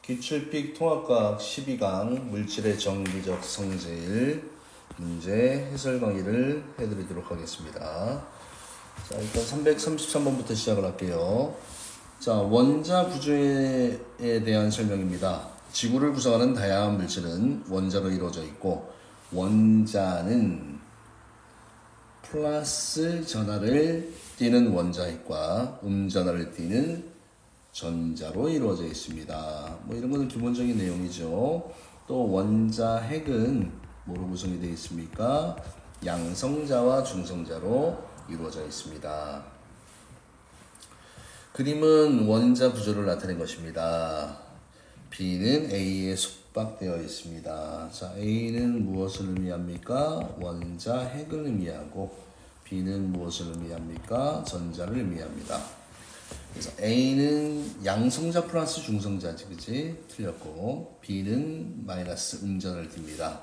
기출픽 통합과학 12강 물질의 정기적 성질 문제 해설 강의를 해드리도록 하겠습니다. 자, 일단 333번부터 시작을 할게요. 자, 원자 구조에 대한 설명입니다. 지구를 구성하는 다양한 물질은 원자로 이루어져 있고, 원자는 플러스 전하를 띠는 원자핵과 음전하를 띠는 전자로 이루어져 있습니다. 뭐 이런 거는 기본적인 내용이죠. 또 원자핵은 뭐로 구성이 되어 있습니까? 양성자와 중성자로 이루어져 있습니다. 그림은 원자 구조를 나타낸 것입니다. B는 A에 속박되어 있습니다. 자, A는 무엇을 의미합니까? 원자핵을 의미하고, B는 무엇을 의미합니까? 전자를 의미합니다. 그래서 A는 양성자 플러스 중성자지, 그치? 틀렸고, B는 마이너스 음전을 띱니다.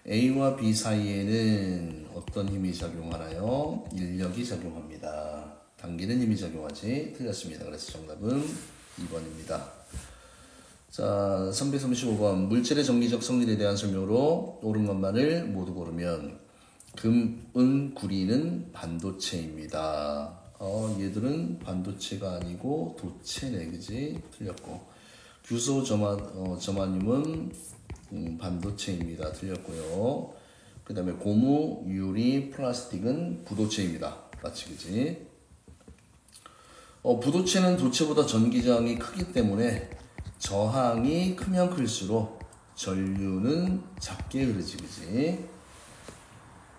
A와 B 사이에는 어떤 힘이 작용하나요? 인력이 작용합니다. 당기는 힘이 작용하지? 틀렸습니다. 그래서 정답은 2번입니다. 자, 335번. 물질의 정기적 성질에 대한 설명으로 옳은 것만을 모두 고르면 금, 은, 구리는 반도체입니다. 얘들은 반도체가 아니고 도체네, 그지? 틀렸고. 규소, 점화듐은 반도체입니다. 틀렸고요. 그 다음에 고무, 유리, 플라스틱은 부도체입니다. 맞지, 그지? 부도체는 도체보다 전기저항이 크기 때문에 저항이 크면 클수록 전류는 작게 흐르지, 그지?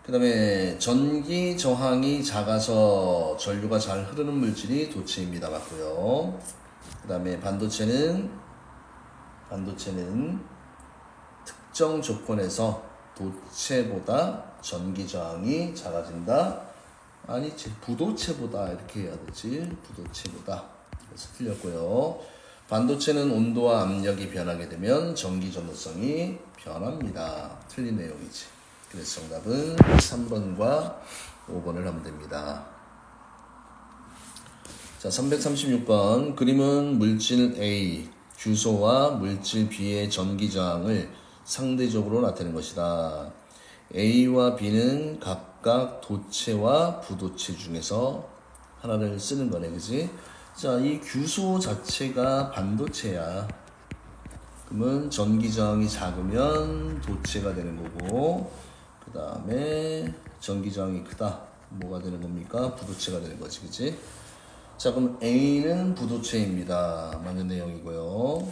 그 다음에 전기 저항이 작아서 전류가 잘 흐르는 물질이 도체입니다. 맞고요. 그 다음에 반도체는 특정 조건에서 도체보다 전기 저항이 작아진다. 아니지, 부도체보다 이렇게 해야 되지. 부도체보다. 그래서 틀렸고요. 반도체는 온도와 압력이 변하게 되면 전기 전도성이 변합니다. 틀린 내용이지. 그래서 정답은 3번과 5번을 하면 됩니다. 자, 336번. 그림은 물질 A, 규소와 물질 B의 전기 저항을 상대적으로 나타낸 것이다. A와 B는 각각 도체와 부도체 중에서 하나를 쓰는 거네, 그지? 자, 이 규소 자체가 반도체야. 그러면 전기 저항이 작으면 도체가 되는 거고, 그 다음에 전기 저항이 크다. 뭐가 되는 겁니까? 부도체가 되는 거지, 그치? 자, 그럼 A는 부도체입니다. 맞는 내용이고요.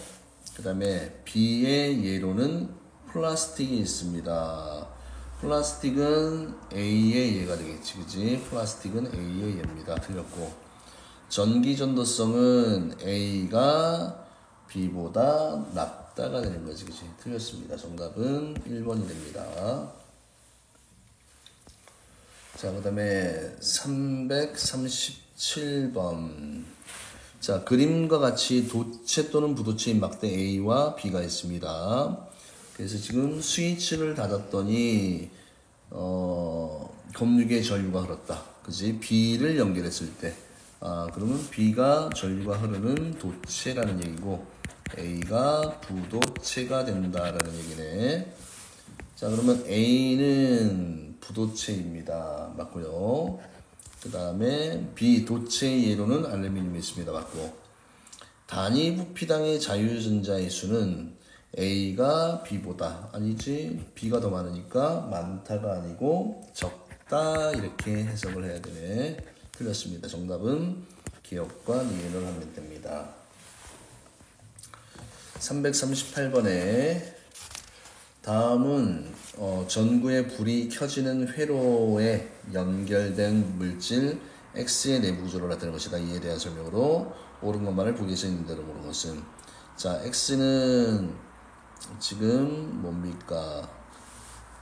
그 다음에 B의 예로는 플라스틱이 있습니다. 플라스틱은 A의 예가 되겠지, 그치? 플라스틱은 A의 예입니다. 틀렸고. 전기 전도성은 A가 B보다 낮다가 되는 거지, 그치? 틀렸습니다. 정답은 1번이 됩니다. 자, 그 다음에 337번. 자, 그림과 같이 도체 또는 부도체인 막대 A와 B가 있습니다. 그래서 지금 스위치를 닫았더니 검육에 전류가 흐렀다. 그지? B를 연결했을 때, 그러면 B가 전류가 흐르는 도체라는 얘기고 A가 부도체가 된다라는 얘기네. 자, 그러면 A는 부도체입니다. 맞고요. 그 다음에 B 도체의 예로는 알루미늄이 있습니다. 맞고. 단위 부피당의 자유전자의 수는 A가 B보다, 아니지, B가 더 많으니까 많다가 아니고 적다, 이렇게 해석을 해야 되네. 틀렸습니다. 정답은 기억과 니은을 하면 됩니다. 338번에 다음은 전구에 불이 켜지는 회로에 연결된 물질 X의 내부 구조를 나타내는 것이다. 이에 대한 설명으로 옳은 것만을 보기에서 있는 대로 모르는 것은, 자, X는 지금 뭡니까?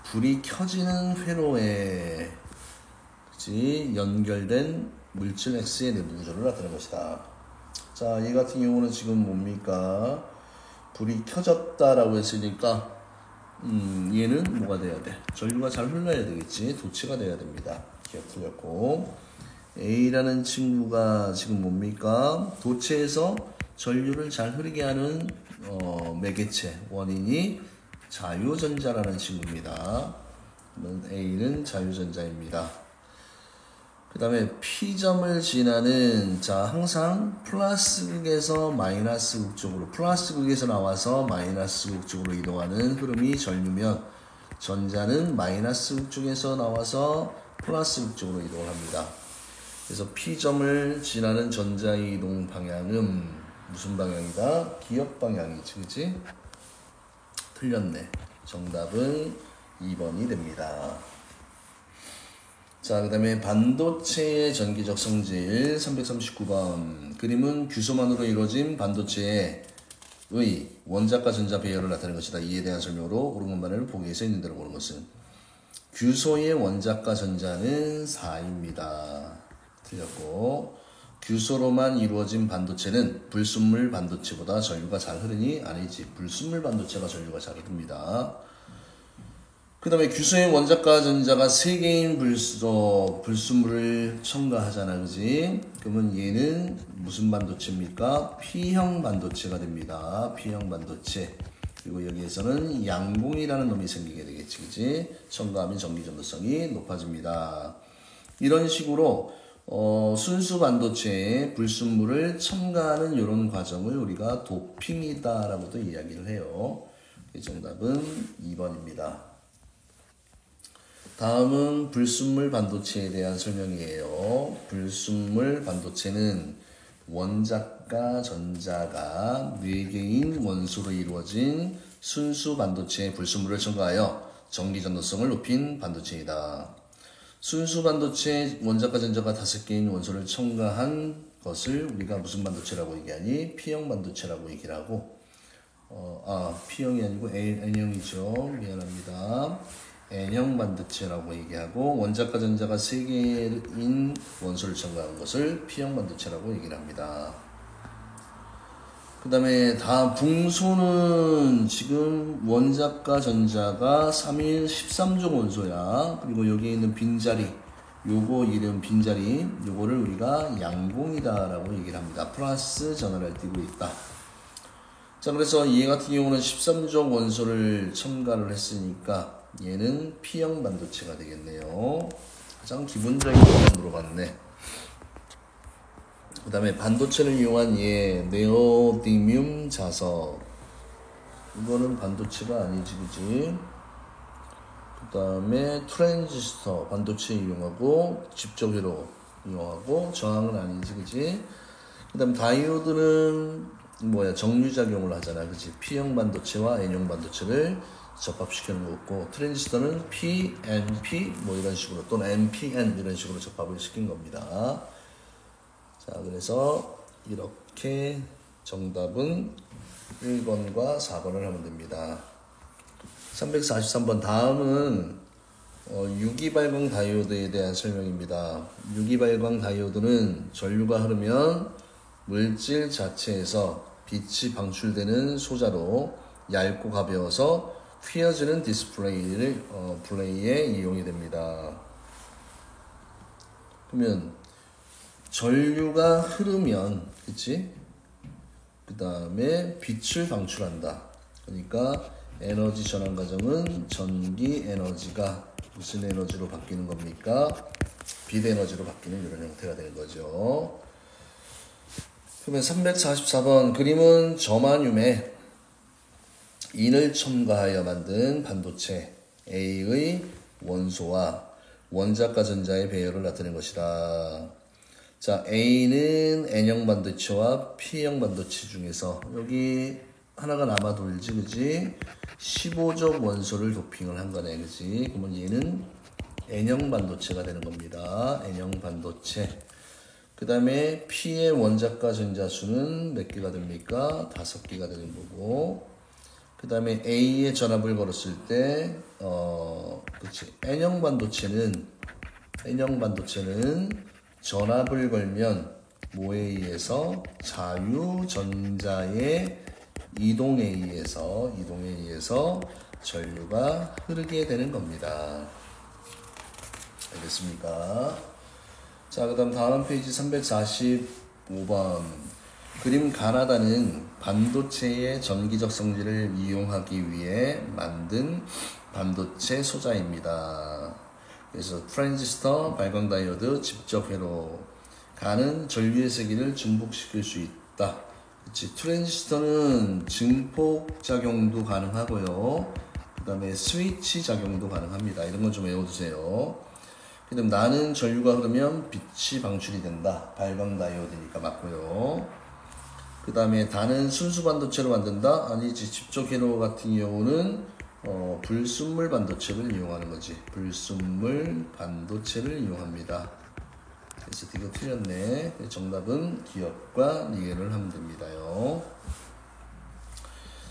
불이 켜지는 회로에, 그치? 연결된 물질 X의 내부 구조를 나타내는 것이다. 자, 이 같은 경우는 지금 뭡니까? 불이 켜졌다라고 했으니까 얘는 뭐가 돼야 돼? 전류가 잘 흘러야 되겠지. 도체가 돼야 됩니다. 기억 틀렸고. A라는 친구가 지금 뭡니까? 도체에서 전류를 잘 흐르게 하는 매개체 원인이 자유전자라는 친구입니다. A는 자유전자입니다. 그 다음에 P점을 지나는, 자, 항상 플러스 극에서 마이너스 극 쪽으로, 플러스 극에서 나와서 마이너스 극 쪽으로 이동하는 흐름이 전류면, 전자는 마이너스 극 쪽에서 나와서 플러스 극 쪽으로 이동을 합니다. 그래서 P점을 지나는 전자의 이동 방향은 무슨 방향이다? 기역 방향이지, 그치? 틀렸네. 정답은 2번이 됩니다. 자, 그 다음에 반도체의 전기적 성질 339번. 그림은 규소만으로 이루어진 반도체의 원자과 전자 배열을 나타내는 것이다. 이에 대한 설명으로 옳은 것만을 보기에 써 있는 대로 보는 것은, 규소의 원자과 전자는 4입니다. 틀렸고, 규소로만 이루어진 반도체는 불순물 반도체보다 전류가 잘 흐르니, 아니지, 불순물 반도체가 전류가 잘 흐릅니다. 그 다음에 규소의 원자과 전자가 3개인 불순물을 첨가하잖아, 그지? 그러면 얘는 무슨 반도체입니까? P형 반도체가 됩니다. P형 반도체. 그리고 여기에서는 양봉이라는 놈이 생기게 되겠지, 그지? 첨가하면 전기 전도성이 높아집니다. 이런 식으로 순수 반도체에 불순물을 첨가하는 이런 과정을 우리가 도핑이다라고도 이야기를 해요. 정답은 2번입니다. 다음은 불순물 반도체에 대한 설명이에요. 불순물 반도체는 원자과 전자가 4개인 원소로 이루어진 순수 반도체에 불순물을 첨가하여 전기 전도성을 높인 반도체이다. 순수 반도체 원자과 전자가 5개인 원소를 첨가한 것을 우리가 무슨 반도체라고 얘기하니? P형 반도체라고 얘기를 하고, P형이 아니고 N형이죠. 미안합니다. N형 반도체라고 얘기하고, 원자과 전자가 3개인 원소를 첨가한 것을 P형 반도체라고 얘기를 합니다. 그 다음에 붕소는 지금 원자과 전자가 3일 13종 원소야. 그리고 여기에 있는 빈자리, 요거 이름 빈자리, 요거를 우리가 양봉이다 라고 얘기를 합니다. 플러스 전화를 띄고 있다. 자, 그래서 얘 같은 경우는 13종 원소를 첨가를 했으니까 얘는 P형 반도체가 되겠네요. 가장 기본적인 것만 물어봤네. 그 다음에 반도체를 이용한 네오디뮴 자석. 이거는 반도체가 아니지, 그지? 그 다음에 트랜지스터, 반도체 이용하고, 직접 회로 이용하고, 저항은 아니지, 그지? 그 다음에 다이오드는 정류작용을 하잖아, 그지? P형 반도체와 N형 반도체를 접합시키는 거고, 트랜지스터는 P, NP, 이런 식으로, 또는 NPN, 이런 식으로 접합을 시킨 겁니다. 자, 그래서 이렇게 정답은 1번과 4번을 하면 됩니다. 343번 다음은 유기발광 다이오드에 대한 설명입니다. 유기발광 다이오드는 전류가 흐르면 물질 자체에서 빛이 방출되는 소자로 얇고 가벼워서 휘어지는 디스플레이에 이용이 됩니다. 그러면 전류가 흐르면, 그치? 그 다음에 빛을 방출한다. 그러니까 에너지 전환 과정은 전기 에너지가 무슨 에너지로 바뀌는 겁니까? 빛 에너지로 바뀌는 이런 형태가 되는 거죠. 그러면 344번 그림은 저마늄에 인을 첨가하여 만든 반도체 A의 원소와 원자과 전자의 배열을 나타낸 것이다. 자, A는 N형 반도체와 P형 반도체 중에서 여기 하나가 남아 돌지, 그지? 15족 원소를 도핑을 한 거네, 그지? 그러면 얘는 N형 반도체가 되는 겁니다. N형 반도체. 그 다음에 P의 원자과 전자 수는 몇 개가 됩니까? 5개가 되는 거고. 그 다음에 A에 전압을 걸었을 때, 그치. N형 반도체는 전압을 걸면 뭐에 의해서? 자유전자의 이동에 의해서 전류가 흐르게 되는 겁니다. 알겠습니까? 자, 그 다음 페이지 345번. 그림 가나다는 반도체의 전기적 성질을 이용하기 위해 만든 반도체 소자입니다. 그래서 트랜지스터, 발광 다이오드, 집적 회로. 가는 전류의 세기를 증폭시킬 수 있다. 그치? 트랜지스터는 증폭 작용도 가능하고요. 그 다음에 스위치 작용도 가능합니다. 이런 건 좀 외워두세요. 그 다음 나는 전류가 흐르면 빛이 방출이 된다. 발광 다이오드니까 맞고요. 그 다음에 다는 순수 반도체로 만든다. 아니지, 집적 회로 같은 경우는 불순물 반도체를 이용하는 거지. 불순물 반도체를 이용합니다. 그래서 이거 틀렸네. 정답은 기억과 이해를 하면 됩니다요.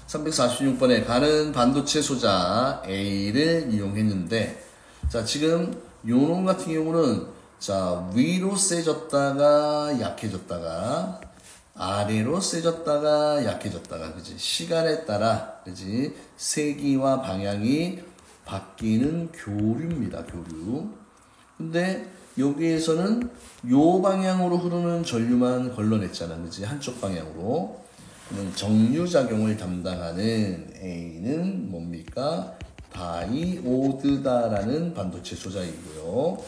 346번에 가는 반도체 소자 A를 이용했는데, 자, 지금 요놈 같은 경우는 자, 위로 세졌다가 약해졌다가 아래로 세졌다가 약해졌다가, 그지? 시간에 따라, 그지? 세기와 방향이 바뀌는 교류입니다. 교류. 근데 여기에서는 요 방향으로 흐르는 전류만 걸러냈잖아, 그지? 한쪽 방향으로. 그러면 정류작용을 담당하는 A는 뭡니까? 다이오드다라는 반도체 소자이고요.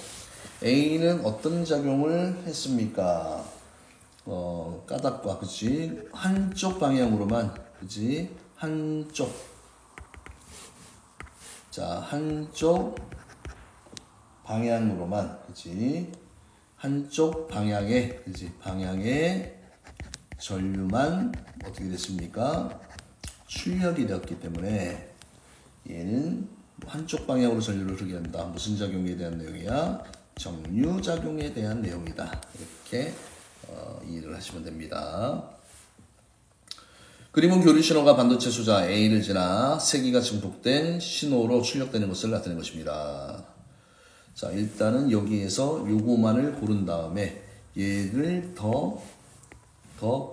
A는 어떤 작용을 했습니까? 까닭과, 그치? 한쪽 방향으로만, 그치? 한쪽. 자, 한쪽 방향으로만, 그치? 한쪽 방향에, 그치? 방향에 전류만 어떻게 됐습니까? 출력이 되었기 때문에 얘는 한쪽 방향으로 전류를 흐르게 한다. 무슨 작용에 대한 내용이야? 정류작용에 대한 내용이다. 이렇게 이해를 하시면 됩니다. 그림은 교류 신호가 반도체 소자 A를 지나 세기가 증폭된 신호로 출력되는 것을 나타내는 것입니다. 자, 일단은 여기에서 요거만을 고른 다음에 얘를 더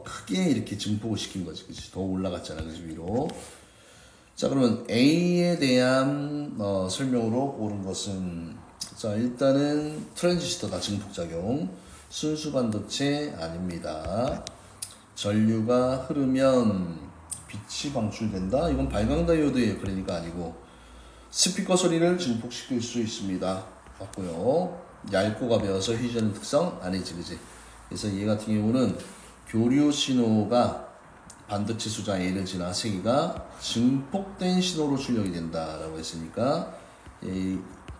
크게 이렇게 증폭을 시킨 거지. 그치? 더 올라갔잖아. 그치? 위로. 자, 그러면 A에 대한 설명으로 옳은 것은, 자, 일단은 트랜지스터다. 증폭작용. 순수 반도체 아닙니다. 전류가 흐르면 빛이 방출된다. 이건 발광 다이오드의 역할이니까 아니고, 스피커 소리를 증폭시킬 수 있습니다. 맞고요. 얇고 가벼워서 휴전의 특성 아니지, 그지? 그래서 얘 같은 경우는 교류 신호가 반도체 소자 A를 지나 세기가 증폭된 신호로 출력이 된다라고 했으니까, 이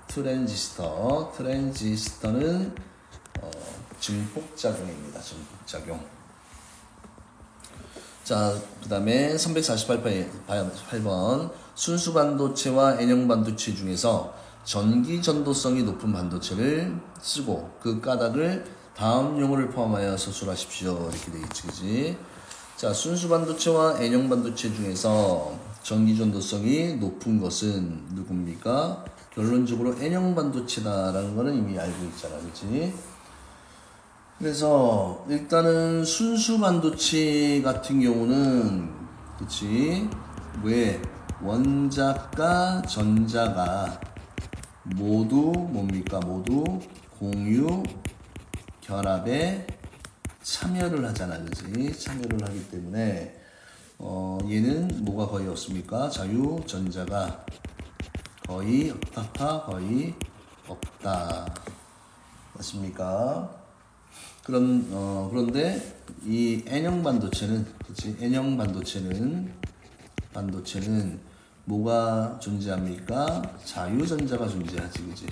트랜지스터는 증폭작용입니다. 증폭작용. 자, 그 다음에 348번 순수 반도체와 N형 반도체 중에서 전기 전도성이 높은 반도체를 쓰고 그 까닭을 다음 용어를 포함하여 서술하십시오. 이렇게 되겠지, 그지? 자, 순수 반도체와 N형 반도체 중에서 전기 전도성이 높은 것은 누굽니까? 결론적으로 N형 반도체다라는 거는 이미 알고 있잖아, 그치? 그래서 일단은 순수 반도체 같은 경우는, 그치? 왜? 원자과 전자가 모두 뭡니까? 모두 공유 결합에 참여를 하잖아, 그치? 참여를 하기 때문에 얘는 뭐가 거의 없습니까? 자유 전자가 거의 없다, 거의 없다. 맞습니까? 그런데 이 N형 반도체는, 그치? N형 반도체는 뭐가 존재합니까? 자유전자가 존재하지, 그치?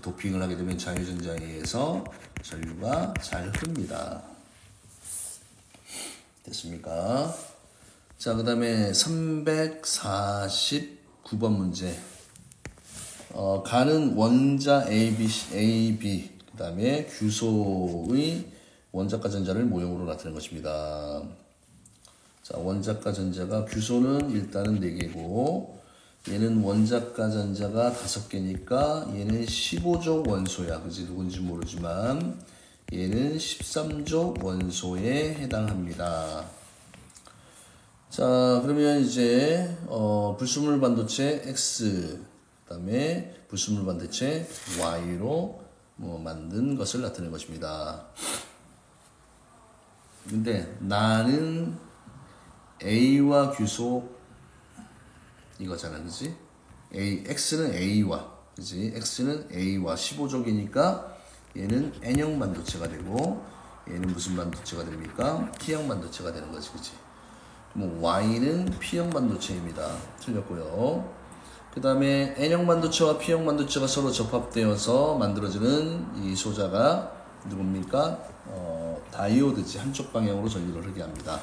도핑을 하게 되면 자유전자에 의해서 전류가 잘 흐릅니다. 됐습니까? 자, 그 다음에 349번 문제. 가는 원자 AB, 그 다음에 규소의 원자과 전자를 모형으로 나타낸 것입니다. 자, 원자과 전자가, 규소는 일단은 4개고, 얘는 원자과 전자가 5개니까, 얘는 15족 원소야. 그치? 누군지 모르지만, 얘는 13족 원소에 해당합니다. 자, 그러면 이제, 불순물 반도체 X, 그 다음에 불순물 반도체 Y로 만든 것을 나타낸 것입니다. 근데 나는 A와 규속 이거잖아, 그지? X는 A와, 그지? X는 A와 15족이니까 얘는 N형 반도체가 되고 얘는 무슨 반도체가 됩니까? P형 반도체가 되는 거지, 그지? 그럼 Y는 P형 반도체입니다. 틀렸고요. 그 다음에 N형 반도체와 P형 반도체가 서로 접합되어서 만들어지는 이 소자가 누굽니까? 다이오드지. 한쪽 방향으로 전류를 흐르게 합니다.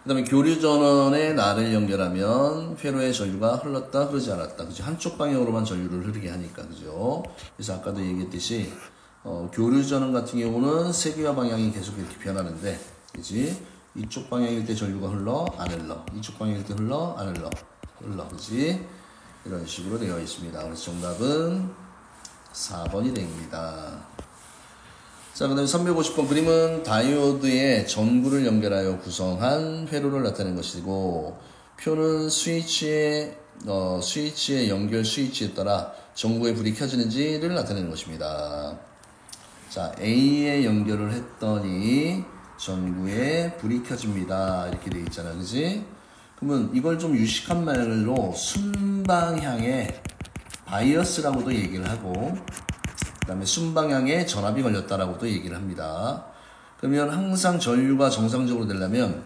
그 다음에 교류 전원에 나를 연결하면 회로의 전류가 흘렀다 흐르지 않았다, 그죠? 한쪽 방향으로만 전류를 흐르게 하니까, 그죠? 그래서 아까도 얘기했듯이 교류 전원 같은 경우는 세기화 방향이 계속 이렇게 변하는데, 그지? 이쪽 방향일 때 전류가 흘러 안 흘러, 이쪽 방향일 때 흘러 안 흘러, 그지? 이런 식으로 되어 있습니다. 그래서 정답은 4번이 됩니다. 자, 그 다음에 350번 그림은 다이오드의 전구를 연결하여 구성한 회로를 나타낸 것이고, 표는 스위치의 연결 스위치에 따라 전구의 불이 켜지는지를 나타내는 것입니다. 자, A에 연결을 했더니 전구에 불이 켜집니다. 이렇게 되어 있잖아, 그지? 그러면 이걸 좀 유식한 말로 순방향의 바이어스라고도 얘기를 하고, 그 다음에 순방향에 전압이 걸렸다라고도 얘기를 합니다. 그러면 항상 전류가 정상적으로 되려면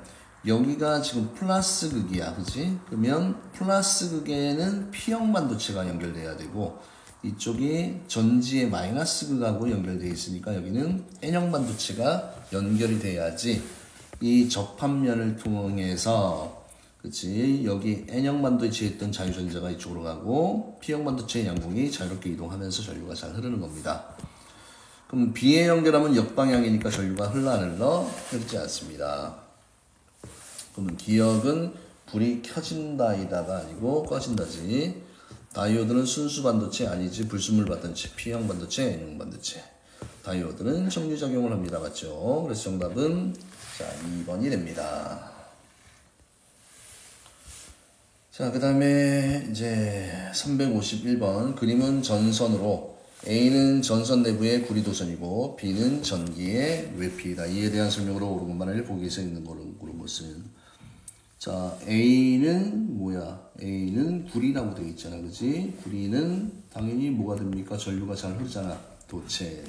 여기가 지금 플러스 극이야, 그치? 그러면 플러스 극에는 P형 반도체가 연결돼야 되고, 이쪽이 전지의 마이너스 극하고 연결되어 있으니까 여기는 N형 반도체가 연결이 돼야지 이 접합면을 통해서, 그치? 여기 N형 반도체에 있던 자유전자가 이쪽으로 가고 P형 반도체의 양궁이 자유롭게 이동하면서 전류가 잘 흐르는 겁니다. 그럼 B에 연결하면 역방향이니까 전류가 흘러 안 흘러? 흐르지 않습니다. 그러면 기억은 불이 켜진다이다가 아니고 꺼진다지. 다이오드는 순수 반도체 아니지 불순물 반도체, P형 반도체, N형 반도체. 다이오드는 정류작용을 합니다. 맞죠? 그래서 정답은 자 2번이 됩니다. 자, 그 다음에 이제 351번 그림은 전선으로 A는 전선 내부의 구리도선이고 B는 전기의 외피이다. 이에 대한 설명으로 오른반을 보기에서 있는 거로 것은, 자, A는 뭐야? A는 구리라고 되어 있잖아, 그지? 구리는 당연히 뭐가 됩니까? 전류가 잘 흐르잖아, 도체.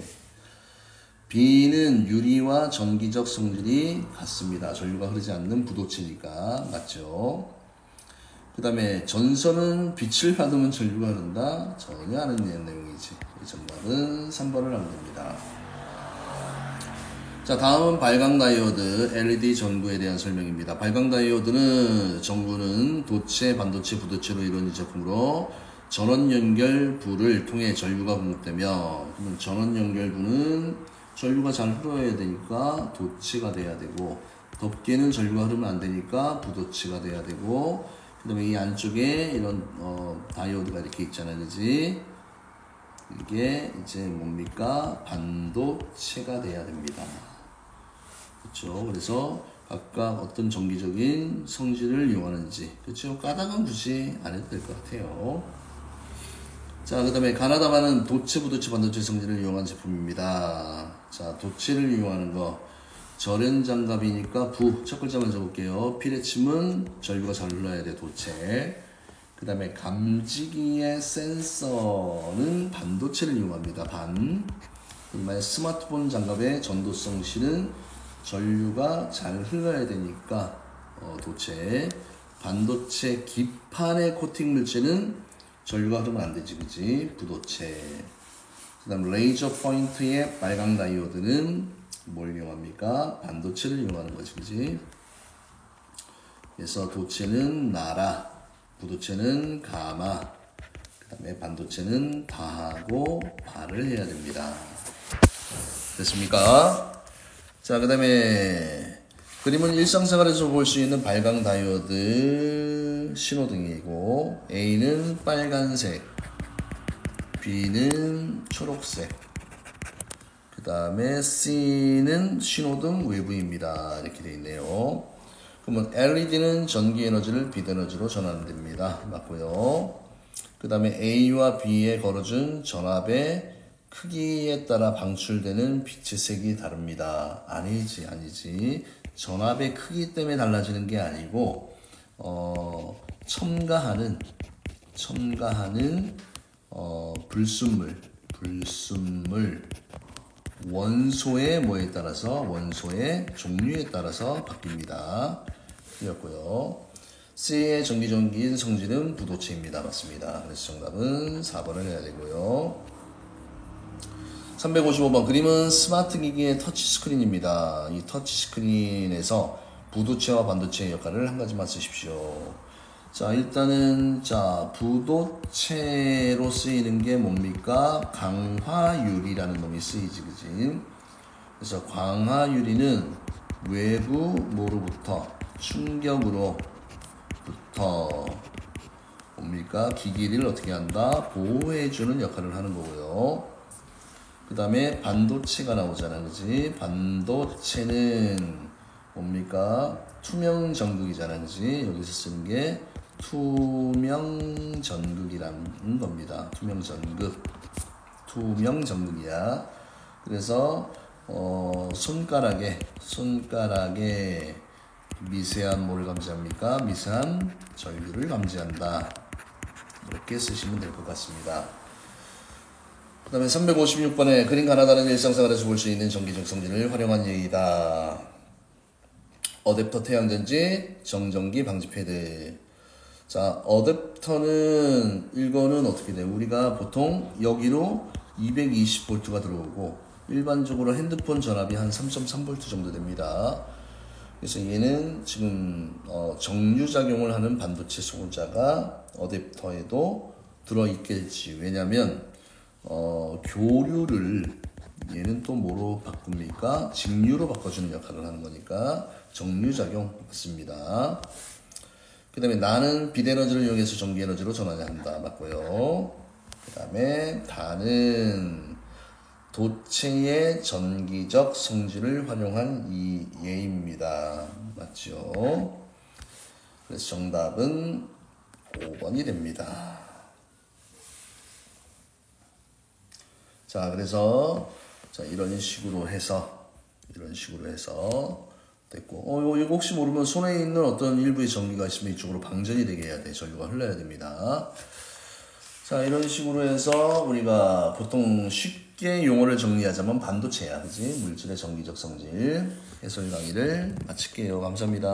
B는 유리와 전기적 성질이 같습니다. 전류가 흐르지 않는 부도체니까, 맞죠? 그 다음에 전선은 빛을 받으면 전류가 흐른다? 전혀 안 흐르는 내용이지. 정답은 3번을 하면 됩니다. 자, 다음은 발광 다이오드 LED 전구에 대한 설명입니다. 발광 다이오드는 전구는 도체, 반도체, 부도체로 이루어진 제품으로 전원 연결부를 통해 전류가 공급되며, 그러면 전원 연결부는 전류가 잘 흘러야 되니까 도체가 돼야 되고, 덥게는 전류가 흐르면 안 되니까 부도체가 돼야 되고, 그 다음에 이 안쪽에 이런 다이오드가 이렇게 있잖아요, 그지? 이게 이제 뭡니까? 반도체가 돼야 됩니다. 그렇죠? 그래서 각각 어떤 전기적인 성질을 이용하는지, 그렇죠? 까닭은 굳이 안 해도 될 것 같아요. 자, 그 다음에 가나다마는 도체, 부도체, 반도체 성질을 이용한 제품입니다. 자, 도체를 이용하는 거. 절연장갑이니까 첫 글자 먼저 볼게요. 피레침은 전류가 잘 흘러야 돼, 도체. 그 다음에 감지기의 센서는 반도체를 이용합니다. 그 다음에 스마트폰 장갑의 전도성 실은 전류가 잘 흘러야 되니까 도체. 반도체 기판의 코팅 물체는 전류가 흐르면 안 되지, 그지? 부도체. 그 다음 레이저 포인트의 발광 다이오드는 뭘 이용합니까? 반도체를 이용하는 거지, 그지? 그래서 도체는 나라, 부도체는 가마, 그 다음에 반도체는 다하고 발을 해야 됩니다. 됐습니까? 자, 그 다음에 그림은 일상생활에서 볼 수 있는 발광 다이오드 신호등이고, A는 빨간색, B는 초록색, 그 다음에 C는 신호등 외부입니다. 이렇게 되어 있네요. 그러면 LED는 전기 에너지를 빛 에너지로 전환됩니다. 맞고요. 그 다음에 A와 B에 걸어준 전압의 크기에 따라 방출되는 빛의 색이 다릅니다. 아니지. 전압의 크기 때문에 달라지는 게 아니고, 첨가하는 불순물, 원소의 뭐에 따라서, 원소의 종류에 따라서 바뀝니다. 틀렸고요. C의 전기적인 성질은 부도체입니다. 맞습니다. 그래서 정답은 4번을 해야 되고요. 355번 그림은 스마트 기기의 터치스크린입니다. 이 터치스크린에서 부도체와 반도체의 역할을 한 가지만 쓰십시오. 자, 일단은 부도체로 쓰이는 게 뭡니까? 강화유리라는 놈이 쓰이지, 그지? 그래서 강화유리는 외부 뭐로부터 충격으로부터 뭡니까? 기기를 어떻게 한다? 보호해주는 역할을 하는 거고요. 그 다음에 반도체가 나오잖아, 그지? 반도체는 뭡니까? 투명 전극이잖아, 그지? 여기서 쓰는 게 투명 전극이라는 겁니다. 투명 전극이야. 그래서 손가락에 미세한 뭐를 감지합니까? 미세한 전류를 감지한다. 이렇게 쓰시면 될 것 같습니다. 그 다음에 356번에 그림 하나 다른 일상생활에서 볼 수 있는 전기적 성질을 활용한 예이다. 어댑터 태양전지, 정전기 방지 패드. 자, 어댑터는 이거는 어떻게 돼? 우리가 보통 여기로 220V가 들어오고 일반적으로 핸드폰 전압이 한 3.3V 정도 됩니다. 그래서 얘는 지금 정류작용을 하는 반도체 소자가 어댑터에도 들어있겠지. 왜냐면 교류를 얘는 또 뭐로 바꿉니까? 직류로 바꿔주는 역할을 하는 거니까 정류작용 맞습니다. 그 다음에 나는 빛에너지를 이용해서 전기에너지로 전환한다. 맞고요. 그 다음에 다는 도체의 전기적 성질을 활용한 이 예입니다. 맞죠? 그래서 정답은 5번이 됩니다. 자, 그래서 이런 식으로 해서 됐고, 이거 혹시 모르면 손에 있는 어떤 일부의 전기가 있으면 이쪽으로 방전이 되게 해야 돼. 전류가 흘러야 됩니다. 자, 이런 식으로 해서 우리가 보통 쉽게 용어를 정리하자면 반도체야, 그지? 물질의 전기적 성질 해설 강의를 마칠게요. 감사합니다.